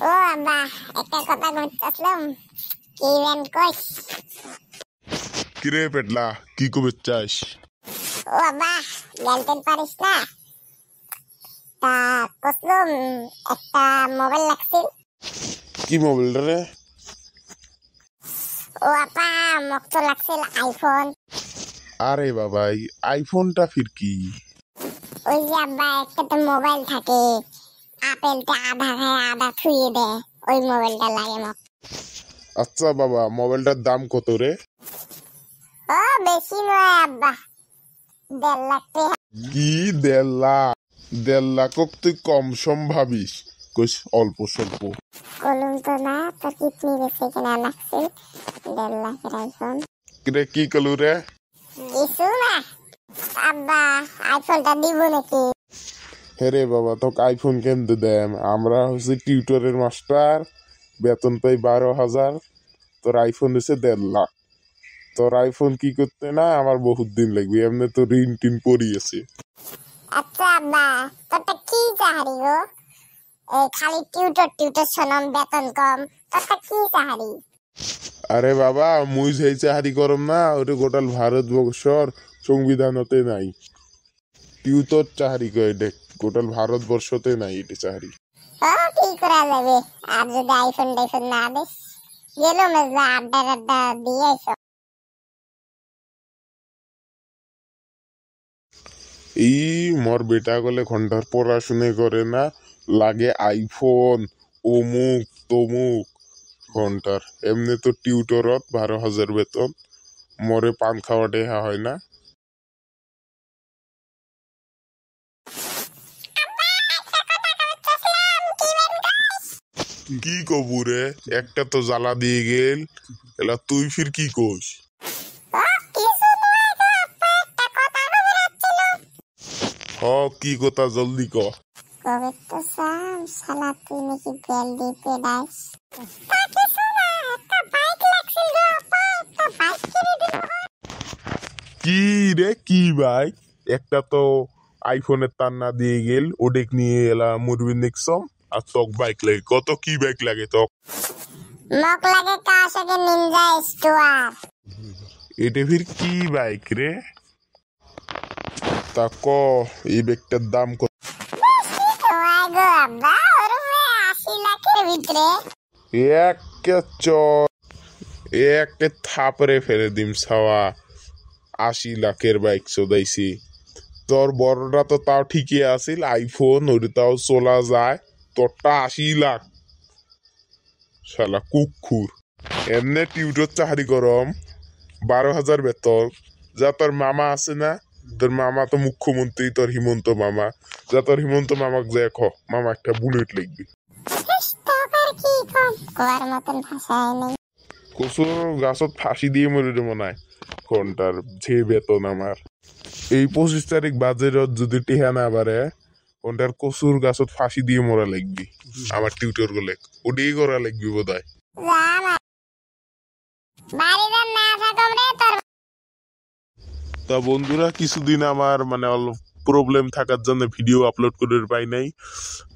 ও আব্বা, একটা কথা বলতেছিলাম, কি বেন কইস? কিরে পেটলা, কি কবে চাস? ও আব্বা, জানতেন পারিস না? তা কসলুম একটা মোবাইল লাগছিল। কি মোবাইল রে? ও আপা, মোক তো লাগছিল আইফোন। আরে বাবাই, আইফোনটা ফির কি? ওই যে আব্বা, একটা তো মোবাইল থাকে, আপেলটা আধা খায় আধা থুয়ে দেয়, ওই মোবাইলটা লাগে মোক। আচ্ছা বাবা, মোবাইলটার দাম কত রে? ও বেশি নয় আব্বা, 1.5 লাখ টাকা। কি 1.5 লাখ? 1.5 লাখ তুই কম সম ভাবিস, কইস অল্প স্বল্প। কলম তো না, তো কিডনি বেশি কিনা লাগছিল 1.5 লাখের আইফোন। কিরে কি কলু রে? কিছু না আব্বা, আইফোনটা দিব নাকি? হেরে বাবা, তোকে আইফোন কেনতে দেম? আমরা হচ্ছে টিউটরের মাস্টার, বেতন পাই 12,000, তোর আইফোন হচ্ছে 1.5 লাখ। তোর আইফোন কি করতে না আমার বহুত দিন লাগবে, এমনি তো ঋণ টিন পড়িয়েছে। আচ্ছা আব্বা, তোরটা কি চাহারি গো? এই খালি টিউটর শোনাম, বেতন কম, তোরটা কি চাহারি? আরে বাবা, মুই যেই চাহারি করম না, ওটা গোটাল ভারতবর্ষর সংবিধানতে নাই। টিউতর চাহারি কয় দেখ, গোটাল ভারতবর্ষতে নাই এটা চাহারি। ও কি করা যাবে, আর যদি আইফোন টাইফোন না দিস, গেলো মেজলা আড্ডা দিয়ে আইসো। এই মোর বেটা গলে ঘন্টার পড়াশুনে করে না, লাগে আইফোন অমুক তমুক ঘন্টার। এমনি তো টিউটরত 12,000 বেতন, মরে পান খাওয়া টেহা হয় না। কি কবুরে, একটা তো জ্বালা দিয়ে গেল, এলা তুই ফির কি কোস? ও কিছু নয় গো আব্বা, একটা কথা বেরাচ্ছিল। হ, কি কথা জলদি ক। কবে তো সাম শালা, তুই নাকি বেল দিতে ডাইস। তা কিছু না, একটা বাইক লাগছিল গো আব্বা, একটা বাইক কিনে দিল। কি রে, কি বাইক? একটা তো আইফোনের তার না দিয়ে গেল, ওডেক নিয়ে এলা মুরবি নিকসম, আর তক বাইক লাগে। কত কি বাইক লাগে তক? মোক লাগে কাওয়াসাকি নিনজা স্টুয়ার। এটা ফির কি বাইক রে? তা ক, এই বাইকটার দাম কত? বেশি নয় গো আব্বা, ওরমে 80 লাখের ভিতরে। এক এক থাপড়ে ফেলে দিম ছাওয়া, 80 লাখের বাইক চোদাইছি। তোর বড়টা তো তাও ঠিকই আছিল, আইফোন ওটা তাও চলা যায়, তোরটা 80 লাখ। শালা কুকুর, এমনি টিউটর চাকরি করম, 12,000 বেতন। যা তোর মামা আছে না, তোর মামা তো মুখ্যমন্ত্রী, তোর হিমন্ত মামা, যা তোর হিমন্ত মামাক যে মামা একটা বুলেট লিখবি। বেশ, টাকার কি কম কোয়ার মতন ভাষায় নেই। কচুর গাছত ফাঁসি দিয়ে মরে মনে হয় ঘন্টার যে বেতন আমার। এই 25 তারিখ বাজেরত যদি টেহা না বাড়ে, ঘন্টার কচুর গাছত ফাঁসি দিয়ে মরা লাগবি আমার টিউটর গুলো, ওটাই করা লাগবি বোধ হয়। বাড়িতে না থাকম রে তোর। তা বন্ধুরা, কিছুদিন আমার মানে অল্প প্রবলেম থাকার জন্য ভিডিও আপলোড করে পাই নাই।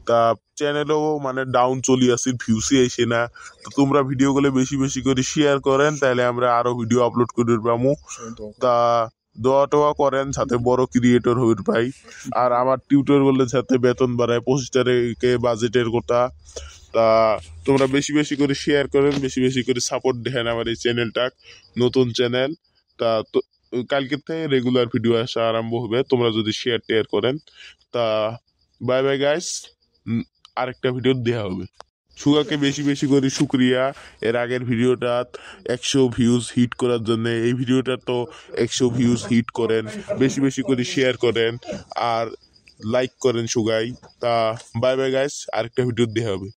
তা চ্যানেলও মানে ডাউন চলি আসি, ভিউসই আইসে না। তো তোমরা ভিডিও গুলো বেশি বেশি করে শেয়ার করেন, তাহলে আমরা আরো ভিডিও আপলোড করে পাবো। তা দোয়া টোয়া করেন যাতে বড় ক্রিয়েটর হইতে পাই, আর আমার টিউটর গুলো যাতে বেতন বাড়ায়। 25 তারিখে বাজেটের কথা। তা তোমরা বেশি বেশি করে শেয়ার করেন, বেশি বেশি করে সাপোর্ট দেন আমার এই চ্যানেলটা, নতুন চ্যানেল। তা কালকে থেকে রেগুলার ভিডিও আসা আরম্ভ হবে, তোমরা যদি শেয়ার টেয়ার করেন। তা বাই বাই গাইস, আরেকটা ভিডিও দেওয়া হবে। সুগাকে বেশি বেশি করে শুক্রিয়া, এর আগের ভিডিওটা 100 ভিউজ হিট করার জন্য। এই ভিডিওটা তো 100 ভিউজ হিট করেন, বেশি বেশি করে শেয়ার করেন আর লাইক করেন সুগাই। তা বাই বাই গাইস, আরেকটা ভিডিও দেওয়া হবে।